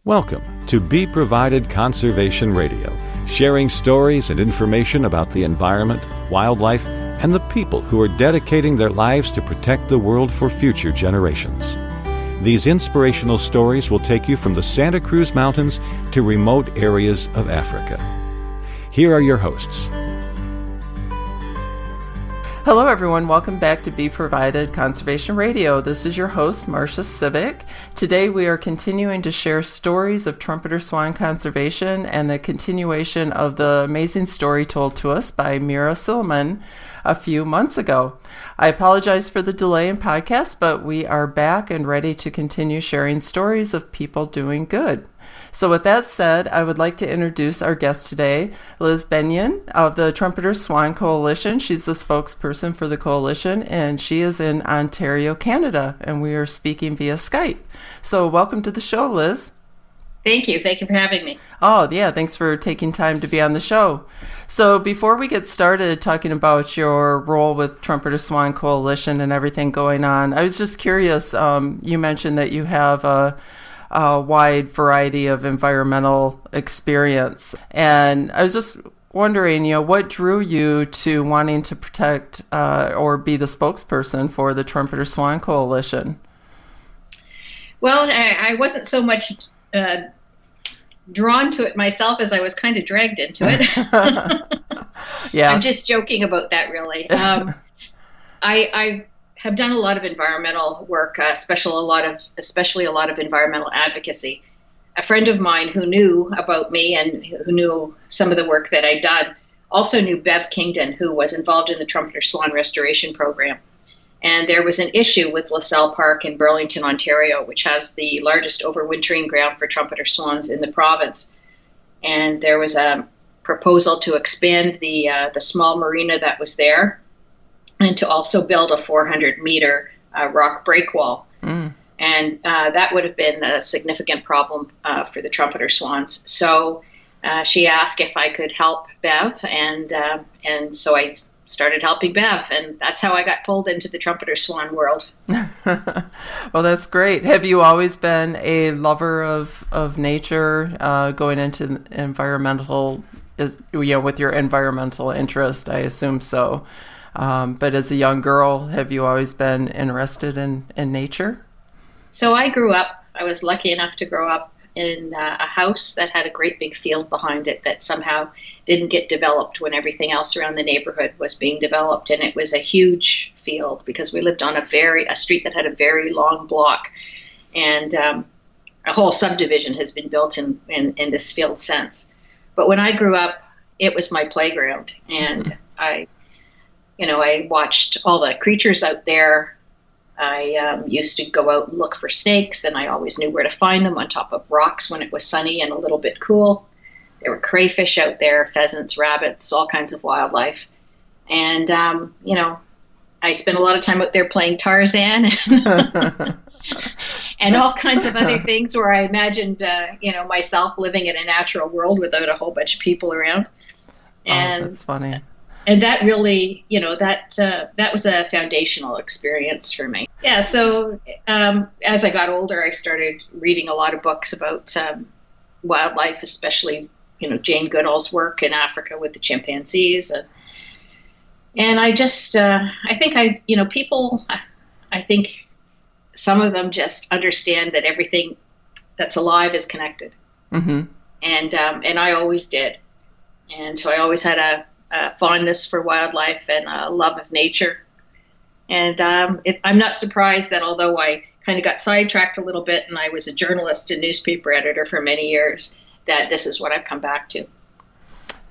Welcome to Be Provided Conservation Radio, sharing stories and information about the environment, wildlife, and the people who are dedicating their lives to protect the world for future generations. These inspirational stories will take you from the Santa Cruz Mountains to remote areas of Africa. Here are your hosts. Hello everyone, welcome back to Be Provided Conservation Radio. This is your host, Marcia Civic. Today we are continuing to share stories of trumpeter swan conservation and the continuation of the amazing story told to us by Mira Silliman a few months ago. I apologize for the delay in podcast, but we are back and ready to continue sharing stories of people doing good. So with that said, I would like to introduce our guest today, Liz Benneian of the Trumpeter Swan Coalition. She's the spokesperson for the coalition, and she is in Ontario, Canada, and we are speaking via Skype. So welcome to the show, Liz. Thank you. Thank you for having me. Oh, yeah. Thanks for taking time to be on the show. So before we get started talking about your role with Trumpeter Swan Coalition and everything going on, I was just curious. You mentioned that you have a wide variety of environmental experience. And I was just wondering, what drew you to wanting to protect or be the spokesperson for the Trumpeter Swan Coalition? Well, I wasn't so much drawn to it myself as I was kind of dragged into it. Yeah. I'm just joking about that, really. I have done a lot of environmental work, especially a lot of environmental advocacy. A friend of mine who knew about me and who knew some of the work that I'd done also knew Bev Kingdon, who was involved in the Trumpeter Swan Restoration Program. And there was an issue with LaSalle Park in Burlington, Ontario, which has the largest overwintering ground for trumpeter swans in the province. And there was a proposal to expand the small marina that was there, and to also build a 400-meter rock breakwall. Mm. And that would have been a significant problem for the trumpeter swans. So she asked if I could help Bev, and so I started helping Bev, and that's how I got pulled into the trumpeter swan world. Well, that's great. Have you always been a lover of nature, going into environmental, with your environmental interest? I assume so. But as a young girl, have you always been interested in nature? So I was lucky enough to grow up in a house that had a great big field behind it that somehow didn't get developed when everything else around the neighborhood was being developed. And it was a huge field because we lived on a street that had a very long block. And a whole subdivision has been built in this field since. But when I grew up, it was my playground. And I watched all the creatures out there. I used to go out and look for snakes, and I always knew where to find them on top of rocks when it was sunny and a little bit cool. There were crayfish out there, pheasants, rabbits, all kinds of wildlife. And, I spent a lot of time out there playing Tarzan and all kinds of other things where I imagined, myself living in a natural world without a whole bunch of people around. And that's funny. And that really, that was a foundational experience for me. Yeah, so as I got older, I started reading a lot of books about wildlife, especially, Jane Goodall's work in Africa with the chimpanzees. And I just, I think some of them just understand that everything that's alive is connected. Mm-hmm. And I always did. And so I always had a fondness for wildlife and a love of nature. And I'm not surprised that although I kind of got sidetracked a little bit and I was a journalist and newspaper editor for many years, that this is what I've come back to.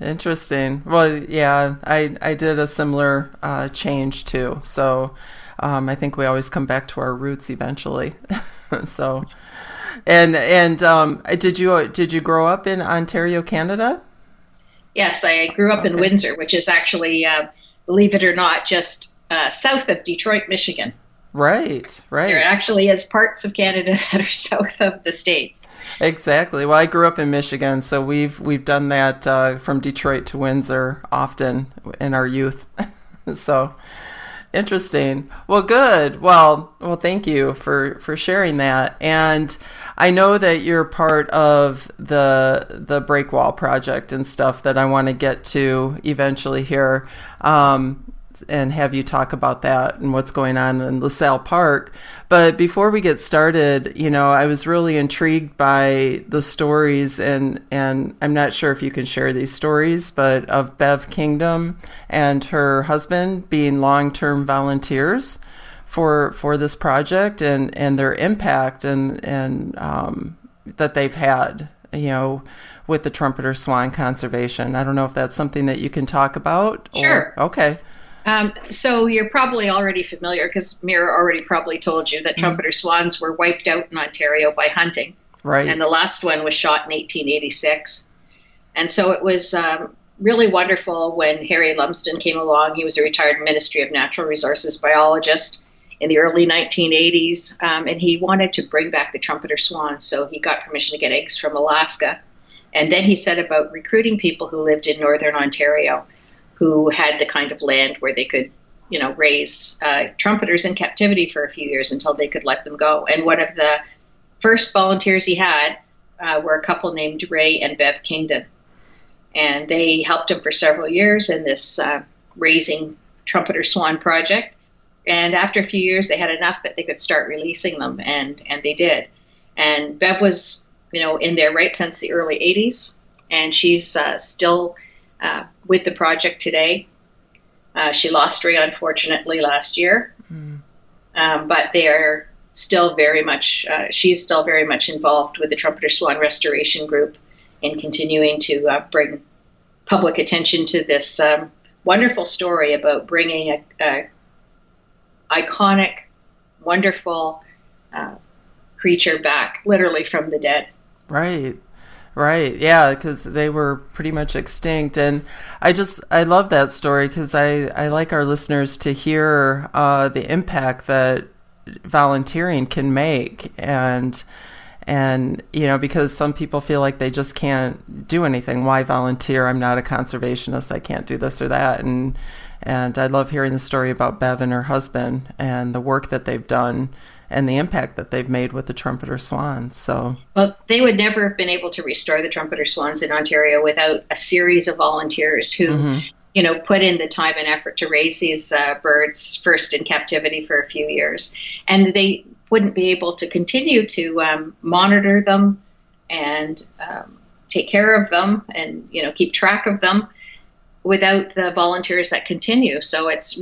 Interesting. Well, yeah, I did a similar change too. So I think we always come back to our roots eventually. So, and did you grow up in Ontario, Canada? Yes, I grew up in Windsor, which is actually, believe it or not, just south of Detroit, Michigan. Right. There actually is parts of Canada that are south of the States. Exactly. Well, I grew up in Michigan, so we've done that from Detroit to Windsor often in our youth. So, Interesting. Well, good. Well, thank you for sharing that. And I know that you're part of the Breakwall project and stuff that I want to get to eventually here, and have you talk about that and what's going on in LaSalle Park. But before we get started, I was really intrigued by the stories, and I'm not sure if you can share these stories, but of Bev Kingdom and her husband being long-term volunteers for this project, and their impact and that they've had, with the Trumpeter Swan Conservation. I don't know if that's something that you can talk about. Sure. Okay. So you're probably already familiar, because Mira already probably told you, that trumpeter swans were wiped out in Ontario by hunting. Right. And the last one was shot in 1886. And so it was really wonderful when Harry Lumsden came along. He was a retired Ministry of Natural Resources biologist in the early 1980s, and he wanted to bring back the trumpeter swan. So he got permission to get eggs from Alaska. And then he set about recruiting people who lived in northern Ontario, who had the kind of land where they could, raise trumpeters in captivity for a few years until they could let them go. And one of the first volunteers he had were a couple named Ray and Bev Kingdon. And they helped him for several years in this raising trumpeter swan project. And after a few years, they had enough that they could start releasing them, and they did. And Bev was, in there right since the early 80s, and she's still with the project today. She lost Ray, unfortunately, last year, but they are still very much, she's still very much involved with the Trumpeter Swan Restoration Group in continuing to bring public attention to this wonderful story about bringing a iconic, wonderful creature back, literally from the dead. Right. Yeah, because they were pretty much extinct. And I love that story, because I like our listeners to hear the impact that volunteering can make. And because some people feel like they just can't do anything. Why volunteer? I'm not a conservationist. I can't do this or that. And I love hearing the story about Bev and her husband and the work that they've done and the impact that they've made with the trumpeter swans. So, well, they would never have been able to restore the trumpeter swans in Ontario without a series of volunteers who, put in the time and effort to raise these birds first in captivity for a few years. And they wouldn't be able to continue to monitor them and take care of them and, keep track of them without the volunteers that continue. So it's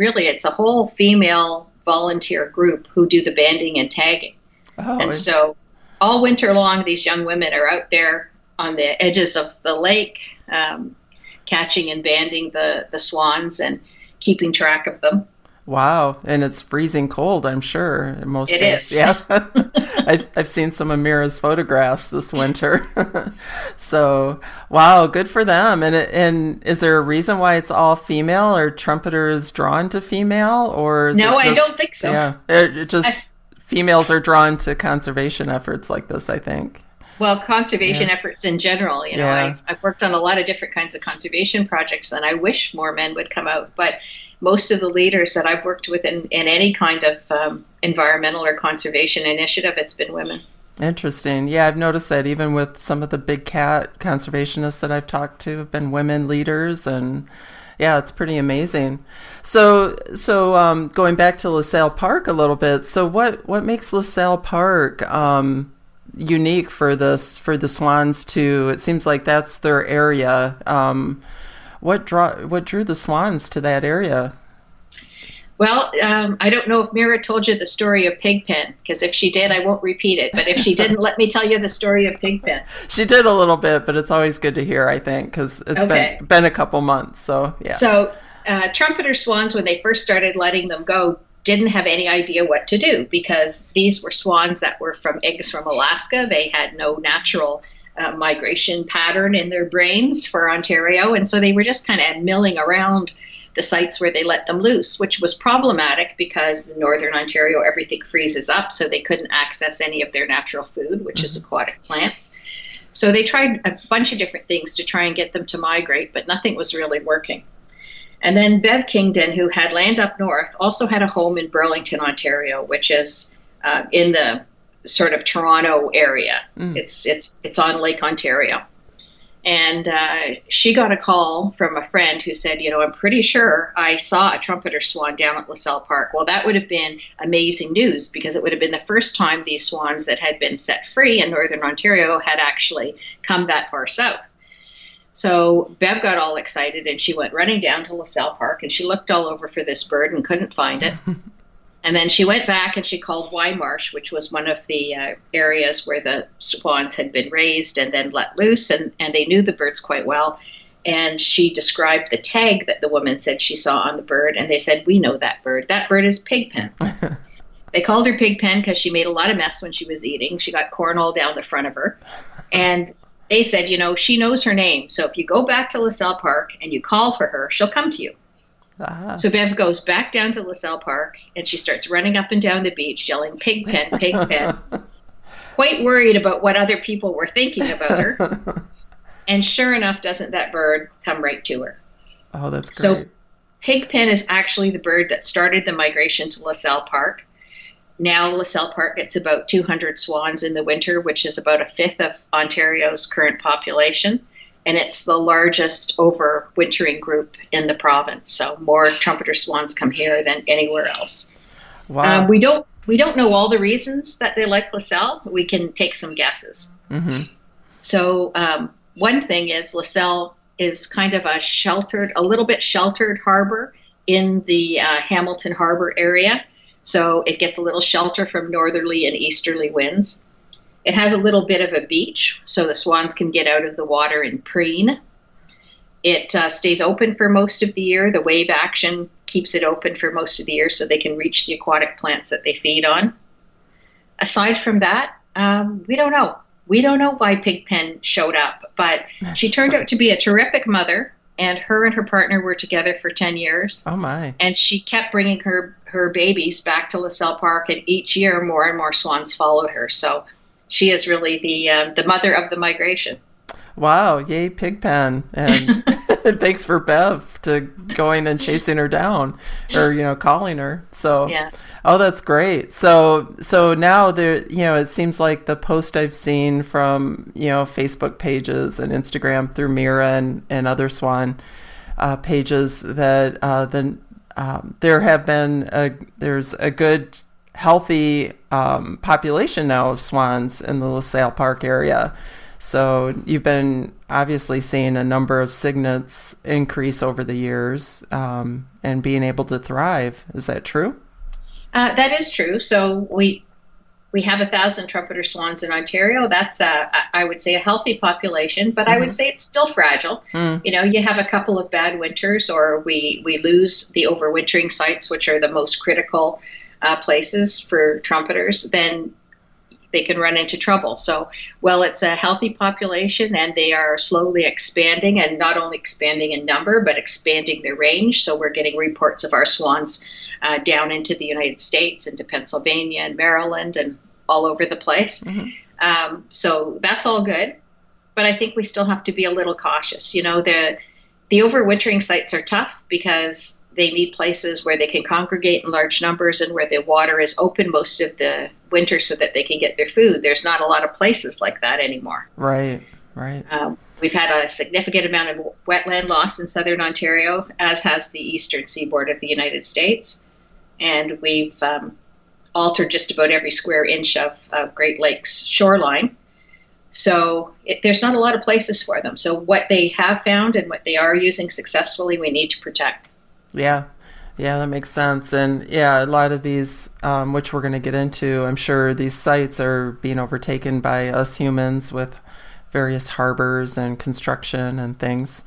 a whole female volunteer group who do the banding and tagging. And so all winter long, these young women are out there on the edges of the lake, catching and banding the swans and keeping track of them. Wow. And it's freezing cold, I'm sure, in most It days. is. Yeah. I've seen some of Mira's photographs this winter. So, wow, good for them. And is there a reason why it's all female? Are trumpeters drawn to female? Or No, I don't think so. Yeah. Females are drawn to conservation efforts like this, I think. Well, conservation efforts in general, I've worked on a lot of different kinds of conservation projects, and I wish more men would come out. But most of the leaders that I've worked with in any kind of environmental or conservation initiative, it's been women. Interesting. Yeah, I've noticed that even with some of the big cat conservationists that I've talked to have been women leaders, and yeah, it's pretty amazing. So going back to LaSalle Park a little bit. So what makes LaSalle Park unique for the swans to? It seems like that's their area. What drew the swans to that area? Well, I don't know if Mira told you the story of Pigpen, because if she did, I won't repeat it. But if she didn't, let me tell you the story of Pigpen. She did a little bit, but it's always good to hear, I think, because it's been a couple months. So, yeah. So trumpeter swans, when they first started letting them go, didn't have any idea what to do, because these were swans that were from eggs from Alaska. They had no natural migration pattern in their brains for Ontario. And so they were just kind of milling around the sites where they let them loose, which was problematic because in northern Ontario, everything freezes up, so they couldn't access any of their natural food, which is aquatic plants. So they tried a bunch of different things to try and get them to migrate, but nothing was really working. And then Bev Kingdon, who had land up north, also had a home in Burlington, Ontario, which is in the sort of Toronto area. It's on Lake Ontario. And she got a call from a friend who said, I'm pretty sure I saw a trumpeter swan down at LaSalle Park. Well, that would have been amazing news, because it would have been the first time these swans that had been set free in Northern Ontario had actually come that far south. So Bev got all excited, and she went running down to LaSalle Park, and she looked all over for this bird and couldn't find it. And then she went back and she called Marsh, which was one of the areas where the swans had been raised and then let loose, and they knew the birds quite well. And she described the tag that the woman said she saw on the bird, and they said, "We know that bird. That bird is Pigpen." They called her Pigpen because she made a lot of mess when she was eating. She got corn all down the front of her. And they said, she knows her name. So if you go back to LaSalle Park and you call for her, she'll come to you. Uh-huh. So Bev goes back down to LaSalle Park, and she starts running up and down the beach yelling, "Pigpen, Pigpen," quite worried about what other people were thinking about her. And sure enough, doesn't that bird come right to her? Oh, that's great. So Pigpen is actually the bird that started the migration to LaSalle Park. Now LaSalle Park gets about 200 swans in the winter, which is about a fifth of Ontario's current population. And it's the largest overwintering group in the province. So more trumpeter swans come here than anywhere else. Wow. We don't know all the reasons that they like LaSalle. We can take some guesses. Mm-hmm. So one thing is LaSalle is kind of a little bit sheltered harbor in the Hamilton Harbor area. So it gets a little shelter from northerly and easterly winds. It has a little bit of a beach, so the swans can get out of the water and preen. It stays open for most of the year. The wave action keeps it open for most of the year so they can reach the aquatic plants that they feed on. Aside from that, we don't know. We don't know why Pigpen showed up, but she turned out to be a terrific mother, and her partner were together for 10 years. Oh, my. And she kept bringing her babies back to LaSalle Park, and each year more and more swans followed her. So she is really the mother of the migration. Wow. Yay, Pigpen. And thanks for Bev to going and chasing her down or, calling her. So, yeah. Oh, that's great. So now there, it seems like the post I've seen from, Facebook pages and Instagram through Mira and other swan pages that there have been there's a good healthy population now of swans in the LaSalle Park area. So you've been obviously seeing a number of cygnets increase over the years and being able to thrive. Is that true? That is true. So we have 1,000 trumpeter swans in Ontario. That's, I would say, a healthy population, but I would say it's still fragile. You have a couple of bad winters, or we lose the overwintering sites, which are the most critical places for trumpeters, then they can run into trouble. So, it's a healthy population, and they are slowly expanding, and not only expanding in number, but expanding their range. So we're getting reports of our swans down into the United States, into Pennsylvania and Maryland and all over the place. Mm-hmm. So that's all good. But I think we still have to be a little cautious. The overwintering sites are tough because they need places where they can congregate in large numbers and where the water is open most of the winter so that they can get their food. There's not a lot of places like that anymore. Right. We've had a significant amount of wetland loss in southern Ontario, as has the eastern seaboard of the United States. And we've altered just about every square inch of Great Lakes shoreline. So there's not a lot of places for them. So what they have found and what they are using successfully, we need to protect. Yeah, that makes sense. And a lot of these, which we're going to get into, I'm sure these sites are being overtaken by us humans with various harbors and construction and things.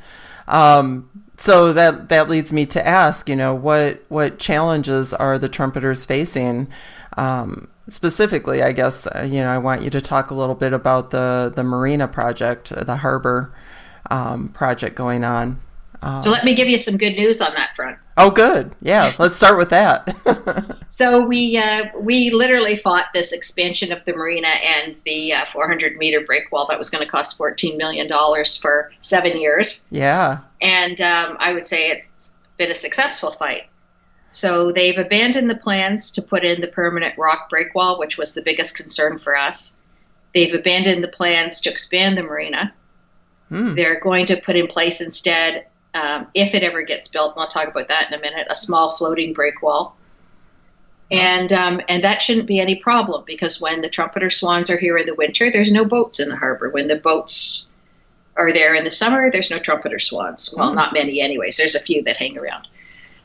So that leads me to ask, what challenges are the trumpeters facing? Specifically, I guess, I want you to talk a little bit about the marina project, the harbor project going on. So let me give you some good news on that front. Oh, good. Yeah, let's start with that. So we literally fought this expansion of the marina and the 400-meter break wall that was going to cost $14 million for 7 years. Yeah. And I would say it's been a successful fight. So they've abandoned the plans to put in the permanent rock breakwall, which was the biggest concern for us. They've abandoned the plans to expand the marina. They're going to put in place instead, if it ever gets built, and I'll talk about that in a minute, a small floating breakwall. And that shouldn't be any problem, because when the trumpeter swans are here in the winter, there's no boats in the harbor. When the boats are there in the summer, there's no trumpeter swans. Well, not many anyways. There's a few that hang around.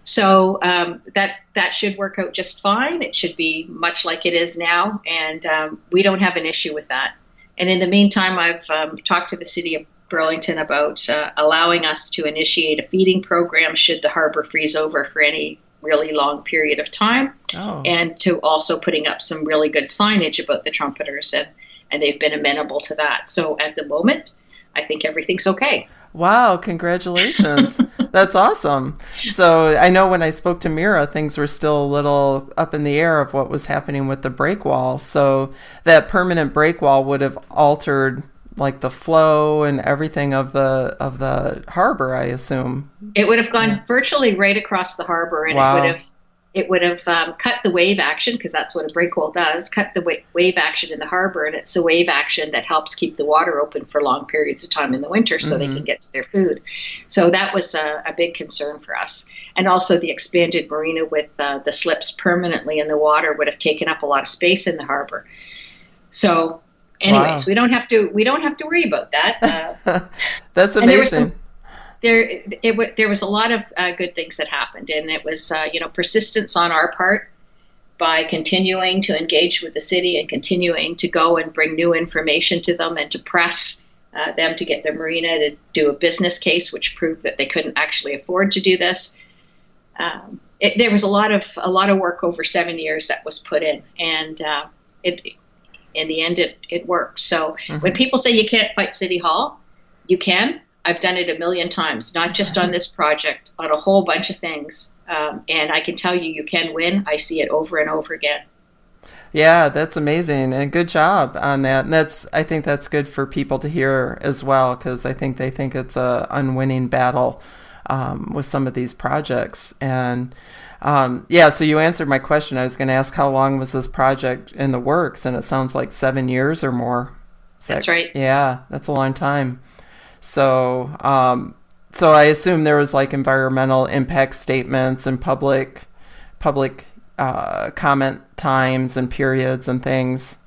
So that should work out just fine. It should be much like it is now, and we don't have an issue with that. And in the meantime, I've talked to the city of Burlington about allowing us to initiate a feeding program should the harbor freeze over for any really long period of time, and to also putting up some really good signage about the trumpeters, and they've been amenable to that. So at the moment, I think everything's okay. Wow, congratulations. That's awesome. So I know when I spoke to Mira, things were still a little up in the air of what was happening with the break wall. So that permanent break wall would have altered like the flow and everything of the harbor, I assume. It would have gone virtually right across the harbor, and it would have cut the wave action, because that's what a breakwall does, cut the wave action in the harbor, and it's the wave action that helps keep the water open for long periods of time in the winter so they can get to their food. So that was a big concern for us. And also the expanded marina with the slips permanently in the water would have taken up a lot of space in the harbor. So anyways, we don't have to worry about that. That's amazing. There was a lot of good things that happened, and it was persistence on our part by continuing to engage with the city and continuing to go and bring new information to them and to press them to get their marina to do a business case, which proved that they couldn't actually afford to do this. There was a lot of work over 7 years that was put in, and in the end it worked. So when people say you can't fight City Hall, you can. I've done it a million times, not just on this project, on a whole bunch of things. And I can tell you can win. I see it over and over again. Yeah, that's amazing. And good job on that. And I think that's good for people to hear as well, because I think they think it's a unwinning battle with some of these projects. And so you answered my question. I was going to ask how long was this project in the works, and it sounds like 7 years or more. That's right. Yeah, that's a long time. So I assume there was like environmental impact statements and public comment times and periods and things.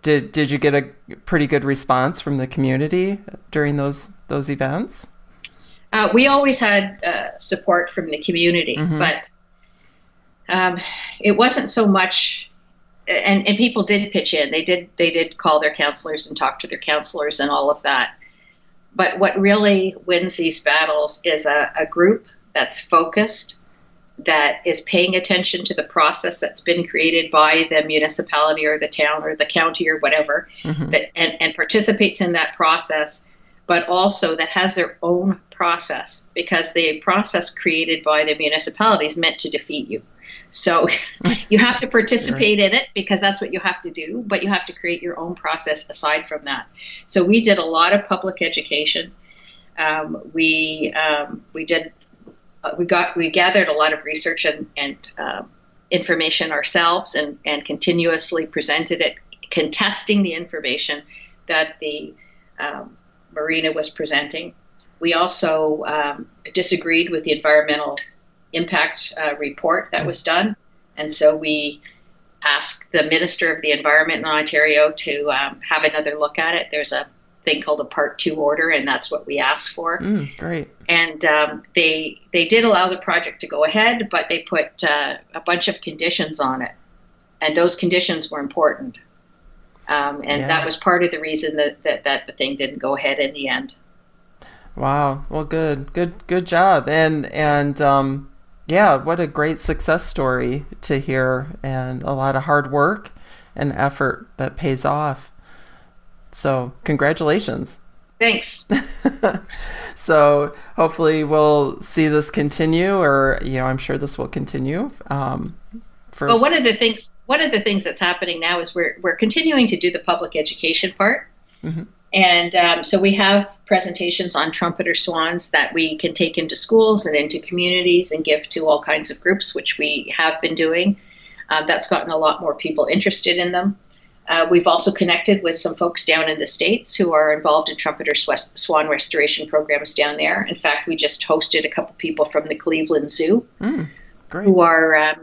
Did you get a pretty good response from the community during those events? We always had support from the community, but it wasn't so much. And people did pitch in. They did call their counselors and talk to their counselors and all of that. But what really wins these battles is a group that's focused, that is paying attention to the process that's been created by the municipality or the town or the county or whatever, and participates in that process, but also that has their own process, because the process created by the municipality is meant to defeat you. So you have to participate in it, because that's what you have to do, but you have to create your own process aside from that. So we did a lot of public education. We gathered a lot of research and information ourselves, and continuously presented it, contesting the information that the marina was presenting. We also disagreed with the environmental impact report that was done. And so we asked the Minister of the Environment in Ontario to have another look at it. There's a thing called a Part 2 order, and that's what we asked for. Great. And they did allow the project to go ahead, but they put a bunch of conditions on it. And those conditions were important. That was part of the reason that the thing didn't go ahead in the end. Wow. Well, good job. And what a great success story to hear, and a lot of hard work and effort that pays off. So congratulations. Thanks. So hopefully we'll see this continue, or, I'm sure this will continue. Well, one of the things that's happening now is we're continuing to do the public education part. And so we have presentations on trumpeter swans that we can take into schools and into communities and give to all kinds of groups, which we have been doing. That's gotten a lot more people interested in them. We've also connected with some folks down in the States who are involved in trumpeter swan restoration programs down there. In fact, we just hosted a couple people from the Cleveland Zoo who are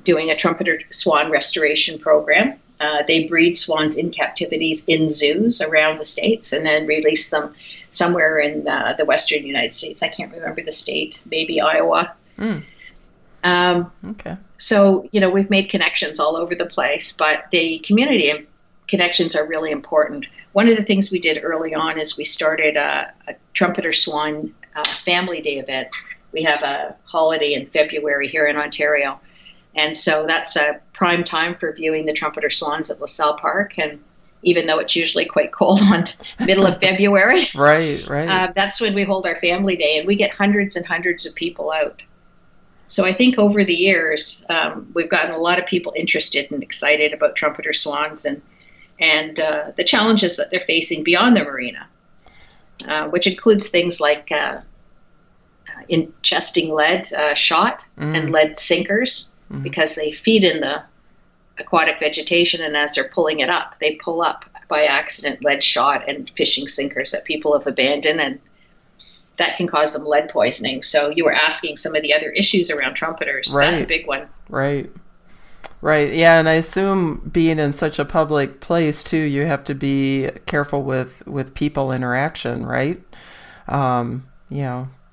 doing a trumpeter swan restoration program. They breed swans in captivities in zoos around the States and then release them somewhere in the western United States. I can't remember the state, maybe Iowa. Okay. So, we've made connections all over the place, but the community connections are really important. One of the things we did early on is we started a Trumpeter Swan Family Day event. We have a holiday in February here in Ontario. And so that's a prime time for viewing the trumpeter swans at LaSalle Park. And even though it's usually quite cold on middle of February, right. That's when we hold our family day, and we get hundreds and hundreds of people out. So I think over the years, we've gotten a lot of people interested and excited about trumpeter swans and the challenges that they're facing beyond the marina, which includes things like ingesting lead shot and lead sinkers, because they feed in the aquatic vegetation, and as they're pulling it up, they pull up by accident lead shot and fishing sinkers that people have abandoned, and that can cause them lead poisoning. So you were asking some of the other issues around trumpeters. Right. That's a big one. Right. Yeah, and I assume being in such a public place too, you have to be careful with people interaction, right?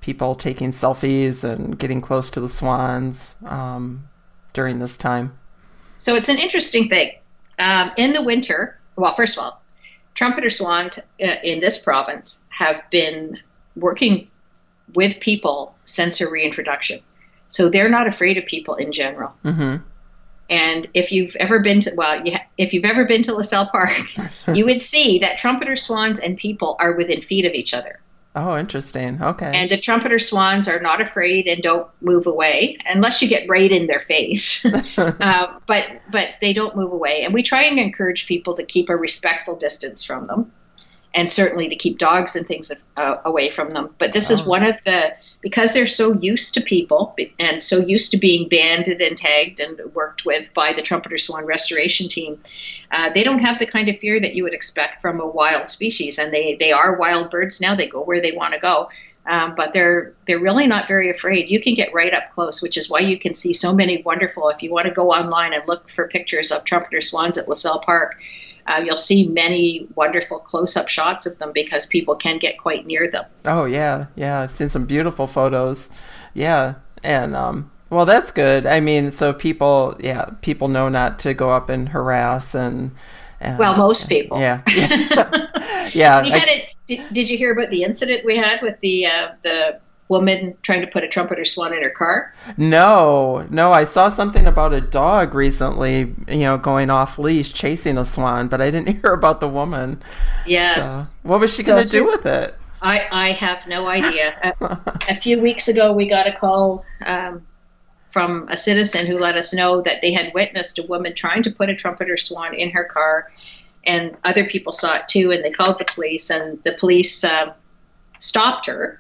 People taking selfies and getting close to the swans during this time. So it's an interesting thing. In the winter, well, first of all, trumpeter swans in this province have been working with people since their reintroduction. So they're not afraid of people in general. Mm-hmm. And if you've ever been to LaSalle Park, you would see that trumpeter swans and people are within feet of each other. Oh, interesting. Okay. And the trumpeter swans are not afraid and don't move away unless you get right in their face. But they don't move away. And we try and encourage people to keep a respectful distance from them, and certainly to keep dogs and things away from them. But this is one of because they're so used to people and so used to being banded and tagged and worked with by the trumpeter swan restoration team, they don't have the kind of fear that you would expect from a wild species. And they are wild birds now. They go where they want to go. But they're really not very afraid. You can get right up close, which is why you can see so many wonderful, if you want to go online and look for pictures of trumpeter swans at LaSalle Park, you'll see many wonderful close-up shots of them because people can get quite near them. Oh, yeah. I've seen some beautiful photos. Yeah. And, well, that's good. I mean, so people know not to go up and harass and well, most people. Yeah. Yeah. Did you hear about the incident we had with the woman trying to put a trumpeter swan in her car? No, I saw something about a dog recently, going off leash chasing a swan, but I didn't hear about the woman. Yes. So, what was she going to do with it? I have no idea. A few weeks ago, we got a call from a citizen who let us know that they had witnessed a woman trying to put a trumpeter swan in her car, and other people saw it too, and they called the police, and the police stopped her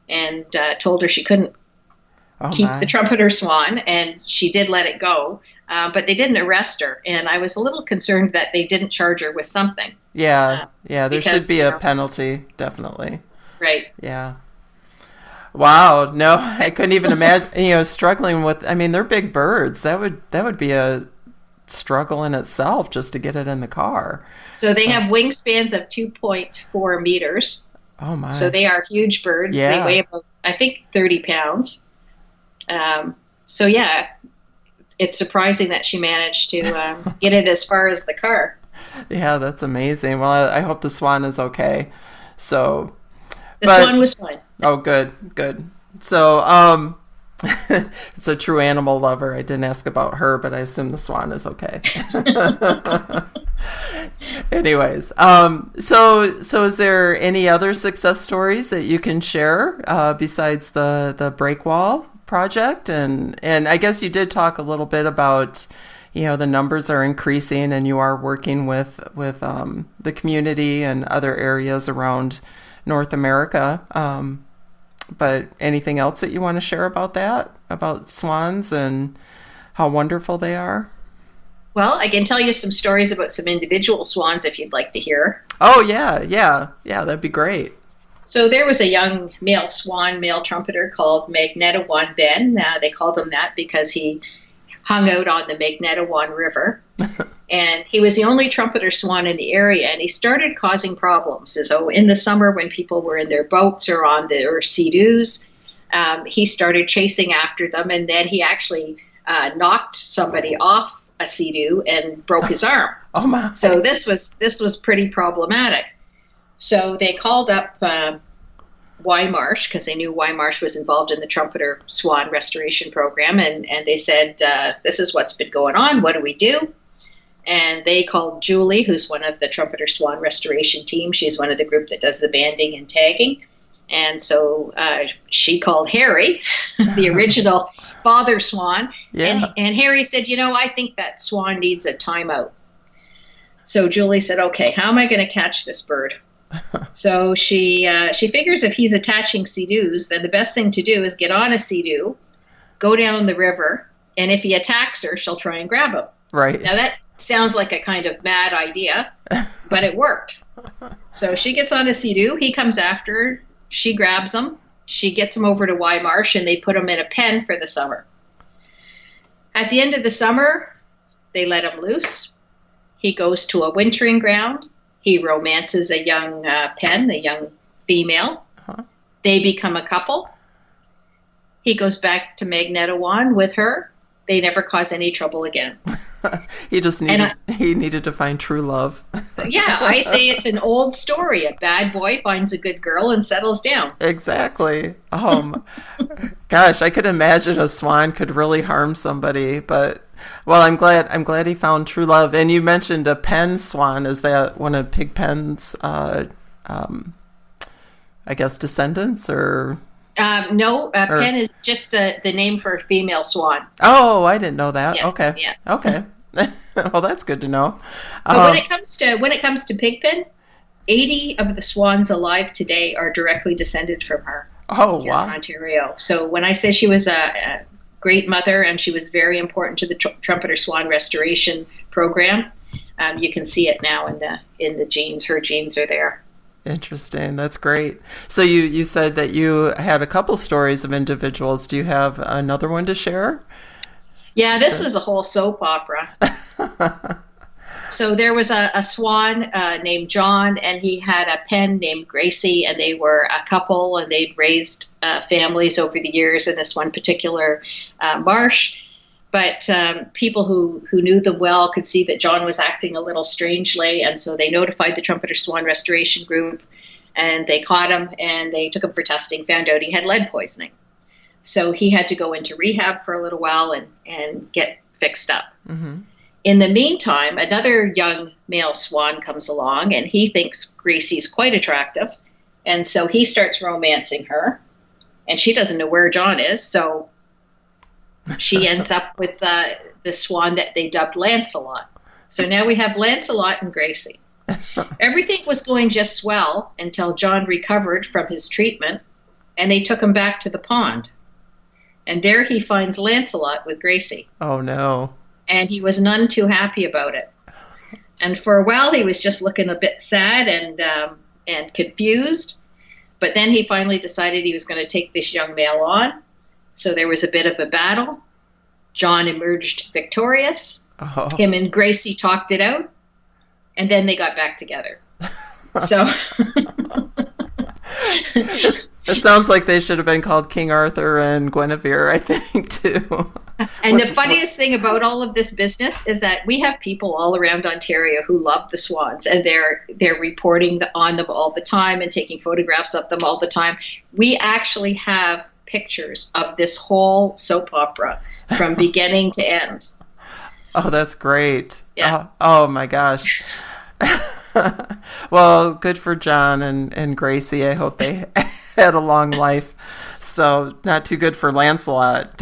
and told her she couldn't keep the trumpeter swan, and she did let it go, but they didn't arrest her, and I was a little concerned that they didn't charge her with something. Yeah, there should be a penalty, definitely. Right. Yeah. Wow, no, I couldn't even imagine, struggling with, they're big birds. That would be a struggle in itself just to get it in the car. So they have wingspans of 2.4 meters. Oh my! So they are huge birds. Yeah. They weigh about, I think, 30 pounds. So yeah, it's surprising that she managed to get it as far as the car. Yeah, that's amazing. Well, I hope the swan is okay. So the swan was fine. Oh, good. So it's a true animal lover. I didn't ask about her, but I assume the swan is okay. Anyways, so is there any other success stories that you can share besides the break wall project? And I guess you did talk a little bit about, the numbers are increasing, and you are working with the community and other areas around North America. But anything else that you want to share about that, about swans and how wonderful they are? Well, I can tell you some stories about some individual swans if you'd like to hear. Oh, yeah, that'd be great. So there was a young male swan, male trumpeter called Magnetawan Ben. They called him that because he hung out on the Magnetawan River. And he was the only trumpeter swan in the area, and he started causing problems. So in the summer when people were in their boats or on their sea-doos, he started chasing after them, and then he actually knocked somebody off a sea-doo and broke his arm. Oh my! So this was pretty problematic. So they called up Marsh, because they knew Marsh was involved in the Trumpeter Swan Restoration Program, and they said, this is what's been going on, what do we do? And they called Julie, who's one of the Trumpeter Swan Restoration team. She's one of the group that does the banding and tagging. And so she called Harry, the original father swan. Yeah. And Harry said, I think that swan needs a timeout. So Julie said, okay, how am I going to catch this bird? So she figures if he's attaching sea-doos, then the best thing to do is get on a sea-doo, go down the river, and if he attacks her, she'll try and grab him. Right. Now that sounds like a kind of mad idea, but it worked. So she gets on a sea-doo, he comes after her, she grabs him, she gets him over to Marsh, and they put him in a pen for the summer. At the end of the summer, they let him loose. He goes to a wintering ground. He romances a young pen, a young female. Uh-huh. They become a couple. He goes back to Magnetawan with her. They never cause any trouble again. He just needed to find true love. Yeah, I say it's an old story. A bad boy finds a good girl and settles down. Exactly. Gosh, I could imagine a swan could really harm somebody, but well, I'm glad he found true love. And you mentioned a pen swan. Is that one of Pigpen's I guess descendants, or? No, pen is just the name for a female swan. Oh, I didn't know that. Yeah, okay. Yeah. Okay. Well, that's good to know. But when it comes to Pigpen, 80 of the swans alive today are directly descended from her. Oh, here wow. in Ontario. So when I say she was a great mother and she was very important to the Trumpeter Swan Restoration Program, you can see it now in the genes. Her genes are there. Interesting. That's great. So you said that you had a couple stories of individuals. Do you have another one to share? Yeah, this is a whole soap opera. So there was a swan named John, and he had a pen named Gracie, and they were a couple, and they'd raised families over the years in this one particular marsh. But people who knew them well could see that John was acting a little strangely, and so they notified the Trumpeter Swan Restoration Group, and they caught him, and they took him for testing, found out he had lead poisoning. So he had to go into rehab for a little while and get fixed up. Mm-hmm. In the meantime, another young male swan comes along, and he thinks Gracie's quite attractive, and so he starts romancing her, and she doesn't know where John is, so she ends up with the swan that they dubbed Lancelot. So now we have Lancelot and Gracie. Everything was going just swell until John recovered from his treatment, and they took him back to the pond. And there he finds Lancelot with Gracie. Oh, no. And he was none too happy about it. And for a while, he was just looking a bit sad and confused. But then he finally decided he was going to take this young male on. So there was a bit of a battle. John emerged victorious. Oh. Him and Gracie talked it out. And then they got back together. So it sounds like they should have been called King Arthur and Guinevere, I think, too. And the funniest thing about all of this business is that we have people all around Ontario who love the swans, and they're reporting on them all the time and taking photographs of them all the time. We actually have pictures of this whole soap opera from beginning to end. Oh, that's great. Yeah. Oh my gosh. Well, good for John and Gracie. I hope they had a long life. So not too good for Lancelot.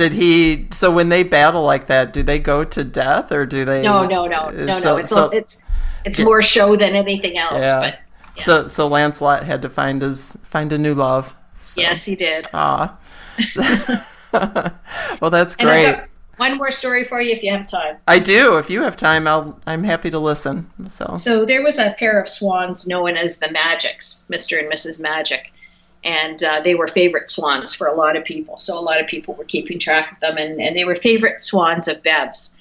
So when they battle like that, do they go to death or do they? No. It's more show than anything else. Yeah. But, yeah. So Lancelot had to find a new love. So. Yes, he did. Aw. Well, that's great. And I've got one more story for you if you have time. I do. If you have time, I'm happy to listen. So there was a pair of swans known as the Magics, Mr. and Mrs. Magic. And they were favorite swans for a lot of people. So a lot of people were keeping track of them. And they were favorite swans of Bev's.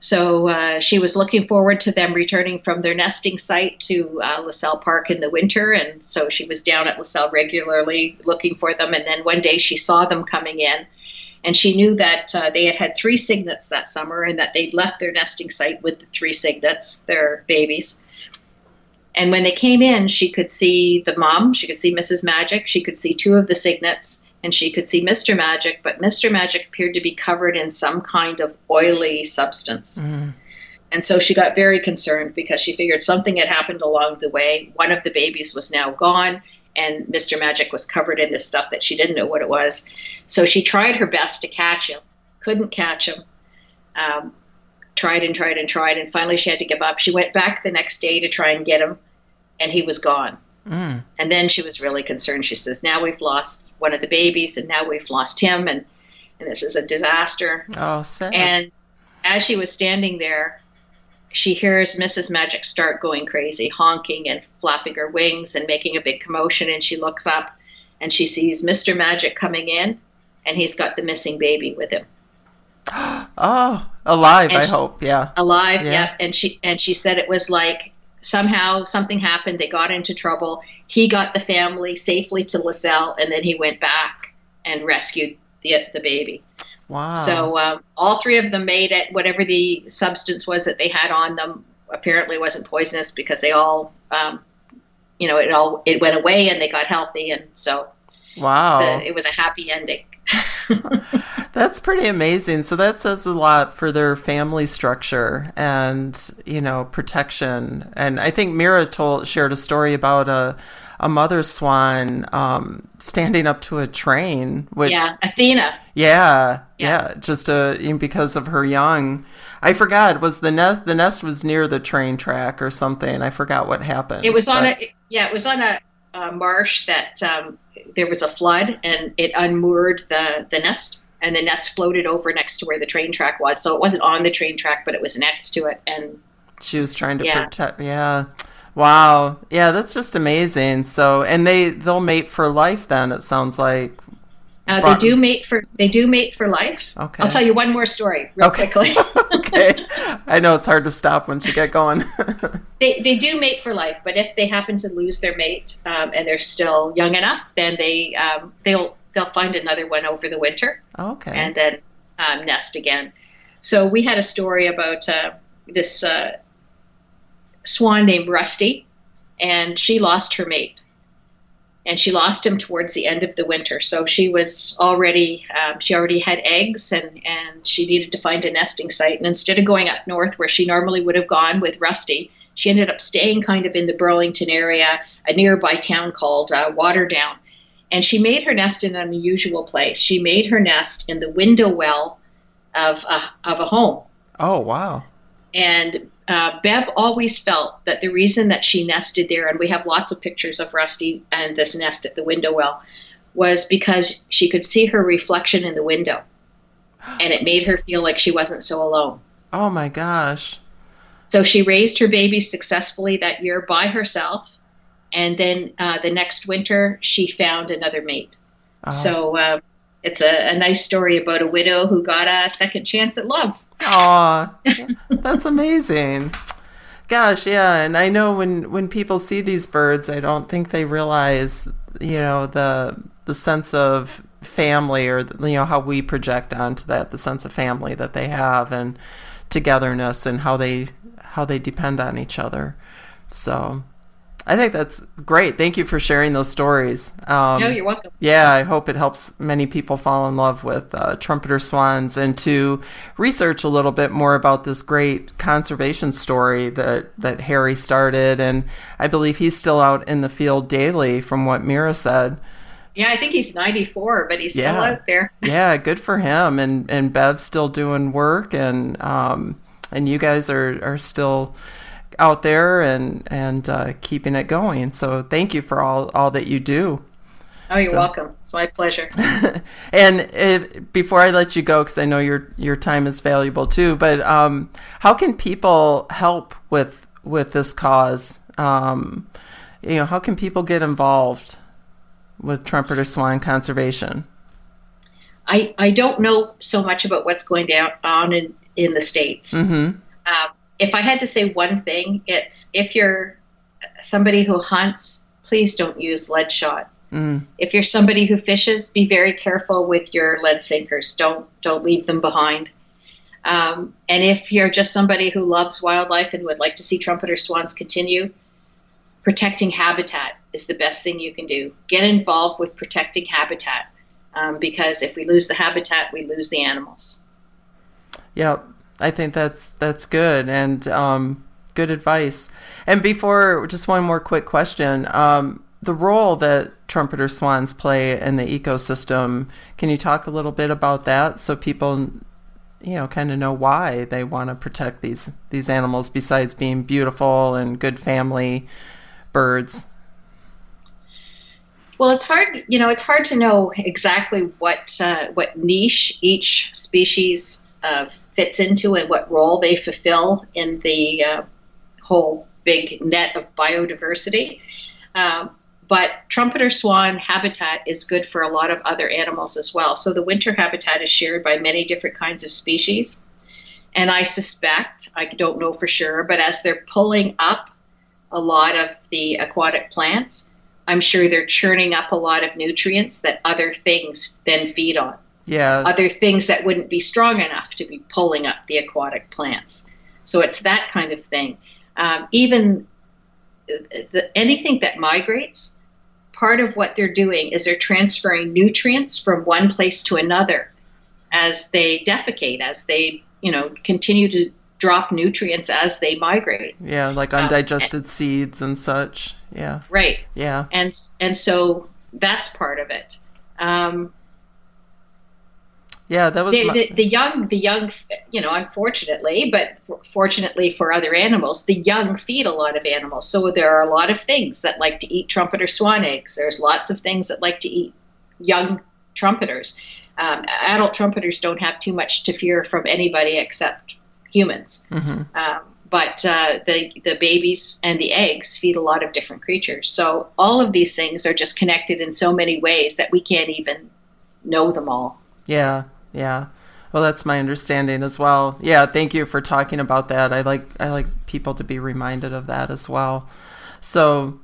So she was looking forward to them returning from their nesting site to LaSalle Park in the winter. And so she was down at LaSalle regularly looking for them. And then one day she saw them coming in. And she knew that they had 3 cygnets that summer and that they'd left their nesting site with the 3 cygnets, their babies. And when they came in, she could see the mom, she could see Mrs. Magic, she could see 2 of the cygnets, and she could see Mr. Magic, but Mr. Magic appeared to be covered in some kind of oily substance. Mm. And so she got very concerned because she figured something had happened along the way. One of the babies was now gone, and Mr. Magic was covered in this stuff that she didn't know what it was. So she tried her best to catch him, couldn't catch him, tried, and finally she had to give up. She went back the next day to try and get him, and he was gone. Mm. And then she was really concerned. She says, now we've lost one of the babies, and now we've lost him, and this is a disaster. Oh, sad. And as she was standing there, she hears Mrs. Magic start going crazy, honking and flapping her wings and making a big commotion, and she looks up, and she sees Mr. Magic coming in, and he's got the missing baby with him. Oh, alive, I hope, yeah. Alive, yeah. And she said it was like somehow something happened. They got into trouble. He got the family safely to LaSalle, and then he went back and rescued the baby. Wow. So all 3 of them made it. Whatever the substance was that they had on them apparently wasn't poisonous because they all, it went away and they got healthy. And so wow, it was a happy ending. That's pretty amazing. So that says a lot for their family structure and, protection. And I think Mira shared a story about a mother swan standing up to a train. Which, yeah, Athena. Yeah, just because of her young. I forgot, the nest was near the train track or something. I forgot what happened. It was on a marsh that there was a flood, and it unmoored the nest, and the nest floated over next to where the train track was. So it wasn't on the train track, but it was next to it. And she was trying to protect. Yeah. Wow. Yeah, that's just amazing. So, and they'll mate for life then, it sounds like. They do mate for life. Okay. I'll tell you one more story real quickly. Okay. I know it's hard to stop once you get going. They do mate for life, but if they happen to lose their mate and they're still young enough, then they'll find another one over the winter. Okay. And then nest again. So we had a story about this swan named Rusty, and she lost her mate. And she lost him towards the end of the winter. So she was already had eggs, and she needed to find a nesting site. And instead of going up north where she normally would have gone with Rusty, she ended up staying kind of in the Burlington area, a nearby town called Waterdown. And she made her nest in an unusual place. She made her nest in the window well of a home. Oh, wow. And Bev always felt that the reason that she nested there, and we have lots of pictures of Rusty and this nest at the window well, was because she could see her reflection in the window. And it made her feel like she wasn't so alone. Oh, my gosh. So she raised her babies successfully that year by herself. And then the next winter, she found another mate. Oh. So it's a nice story about a widow who got a second chance at love. Aw, that's amazing. Gosh, yeah, and I know when people see these birds, I don't think they realize, the sense of family, or how we project onto that, the sense of family that they have and togetherness, and how they depend on each other. So I think that's great. Thank you for sharing those stories. No, you're welcome. Yeah, I hope it helps many people fall in love with trumpeter swans and to research a little bit more about this great conservation story that Harry started. And I believe he's still out in the field daily, from what Mira said. Yeah, I think he's 94, but he's still Yeah. out there. Yeah, good for him. And Bev's still doing work, and you guys are still out there and keeping it going. So thank you for all that you do. Oh, you're welcome. It's my pleasure. And before I let you go, because I know your time is valuable too, but how can people help with this cause? How can people get involved with Trumpeter Swan conservation? I don't know so much about what's going on in the States. Mm-hmm. If I had to say one thing, it's if you're somebody who hunts, please don't use lead shot. Mm. If you're somebody who fishes, be very careful with your lead sinkers. Don't leave them behind. And if you're just somebody who loves wildlife and would like to see trumpeter swans continue, protecting habitat is the best thing you can do. Get involved with protecting habitat, because if we lose the habitat, we lose the animals. Yep, I think that's good, and good advice. And before, just one more quick question. The role that trumpeter swans play in the ecosystem, can you talk a little bit about that so people kind of know why they want to protect these animals besides being beautiful and good family birds? Well, it's hard. It's hard to know exactly what niche each species fits into and what role they fulfill in the whole big net of biodiversity. But trumpeter swan habitat is good for a lot of other animals as well. So the winter habitat is shared by many different kinds of species. And I suspect, I don't know for sure, but as they're pulling up a lot of the aquatic plants, I'm sure they're churning up a lot of nutrients that other things then feed on. Yeah. Other things that wouldn't be strong enough to be pulling up the aquatic plants. So it's that kind of thing. Even anything that migrates, part of what they're doing is they're transferring nutrients from one place to another as they defecate, as they continue to drop nutrients as they migrate. Yeah, like undigested seeds and such. Yeah. Right. Yeah. And so that's part of it. Yeah, that was the young, unfortunately, but fortunately for other animals, the young feed a lot of animals. So there are a lot of things that like to eat trumpeter swan eggs. There's lots of things that like to eat young trumpeters. Adult trumpeters don't have too much to fear from anybody except humans. Mm-hmm. But the babies and the eggs feed a lot of different creatures. So all of these things are just connected in so many ways that we can't even know them all. Yeah. Yeah. Well, that's my understanding as well. Yeah. Thank you for talking about that. I like people to be reminded of that as well. So,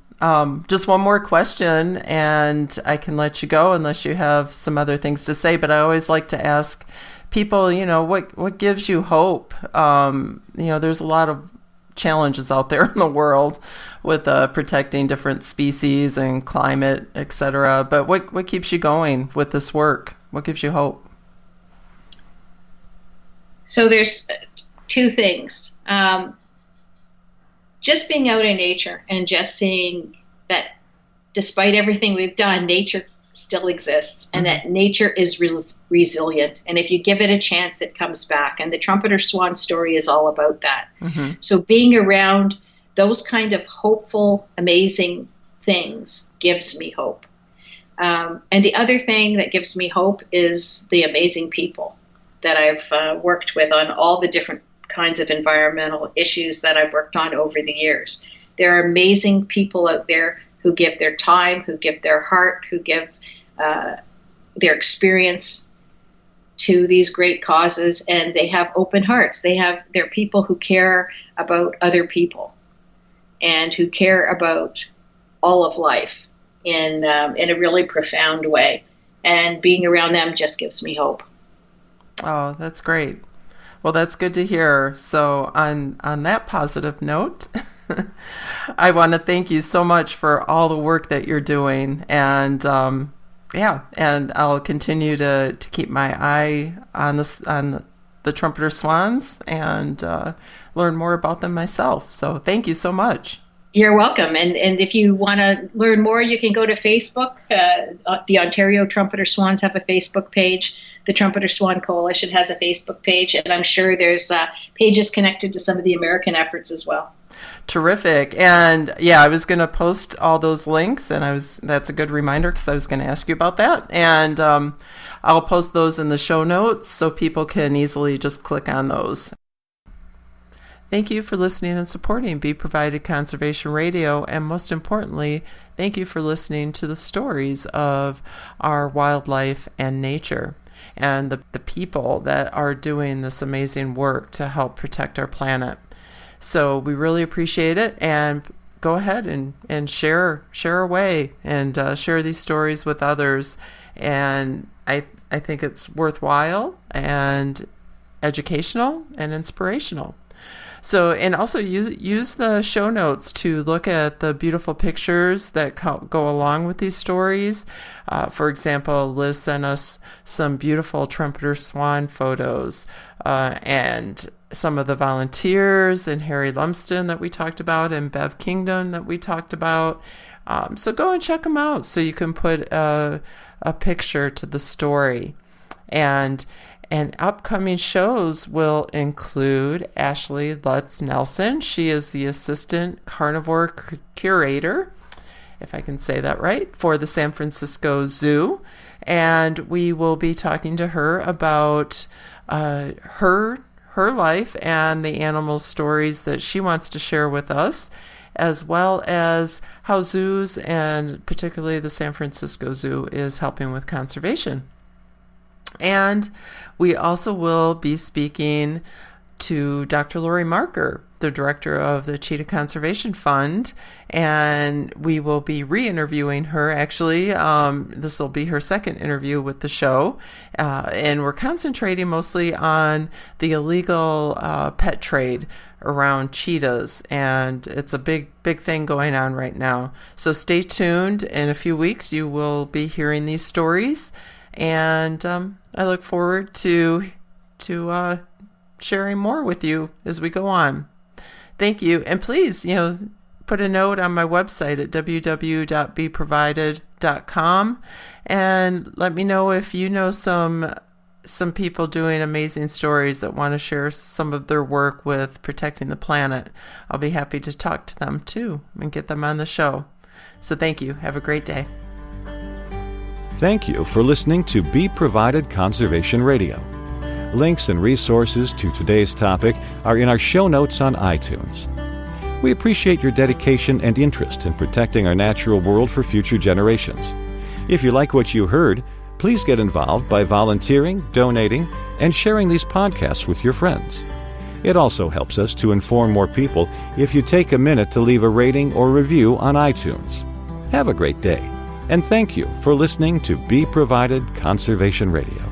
just one more question and I can let you go unless you have some other things to say, but I always like to ask people, what gives you hope? There's a lot of challenges out there in the world with protecting different species and climate, etc. But what keeps you going with this work? What gives you hope? So there's two things. Just being out in nature and just seeing that despite everything we've done, nature still exists and that nature is resilient. And if you give it a chance, it comes back. And the trumpeter swan story is all about that. Mm-hmm. So being around those kind of hopeful, amazing things gives me hope. And the other thing that gives me hope is the amazing people that I've worked with on all the different kinds of environmental issues that I've worked on over the years. There are amazing people out there who give their time, who give their heart, who give their experience to these great causes, and they have open hearts. They're people who care about other people and who care about all of life in a really profound way. And being around them just gives me hope. Oh, that's great. Well, that's good to hear. So on that positive note, I want to thank you so much for all the work that you're doing. And and I'll continue to keep my eye on the trumpeter swans and learn more about them myself. So thank you so much. You're welcome. And if you want to learn more, you can go to Facebook. The Ontario Trumpeter Swans have a Facebook page. The Trumpeter Swan Coalition has a Facebook page. And I'm sure there's pages connected to some of the American efforts as well. Terrific. And yeah, I was going to post all those links, and that's a good reminder because I was going to ask you about that. And I'll post those in the show notes so people can easily just click on those. Thank you for listening and supporting Be Provided Conservation Radio, and most importantly, thank you for listening to the stories of our wildlife and nature and the people that are doing this amazing work to help protect our planet. So we really appreciate it, and go ahead and share away and share these stories with others. And I think it's worthwhile and educational and inspirational. So, and also use the show notes to look at the beautiful pictures that go along with these stories. For example, Liz sent us some beautiful trumpeter swan photos, and some of the volunteers and Harry Lumsden that we talked about, and Bev Kingdom that we talked about. So go and check them out so you can put a picture to the story. And upcoming shows will include Ashley Lutz Nelson. She is the assistant carnivore curator, if I can say that right, for the San Francisco Zoo. And we will be talking to her about her life and the animal stories that she wants to share with us, as well as how zoos, and particularly the San Francisco Zoo, is helping with conservation. And we also will be speaking to Dr. Lori Marker, the director of the Cheetah Conservation Fund, and we will be re-interviewing her. Actually, this will be her second interview with the show, and we're concentrating mostly on the illegal pet trade around cheetahs, and it's a big thing going on right now. So stay tuned. In a few weeks, you will be hearing these stories, and I look forward to sharing more with you as we go on. Thank you. And please, put a note on my website at www.beprovided.com and let me know if you know some people doing amazing stories that want to share some of their work with protecting the planet. I'll be happy to talk to them too and get them on the show. So thank you. Have a great day. Thank you for listening to Be Provided Conservation Radio. Links and resources to today's topic are in our show notes on iTunes. We appreciate your dedication and interest in protecting our natural world for future generations. If you like what you heard, please get involved by volunteering, donating, and sharing these podcasts with your friends. It also helps us to inform more people if you take a minute to leave a rating or review on iTunes. Have a great day, and thank you for listening to Be Provided Conservation Radio.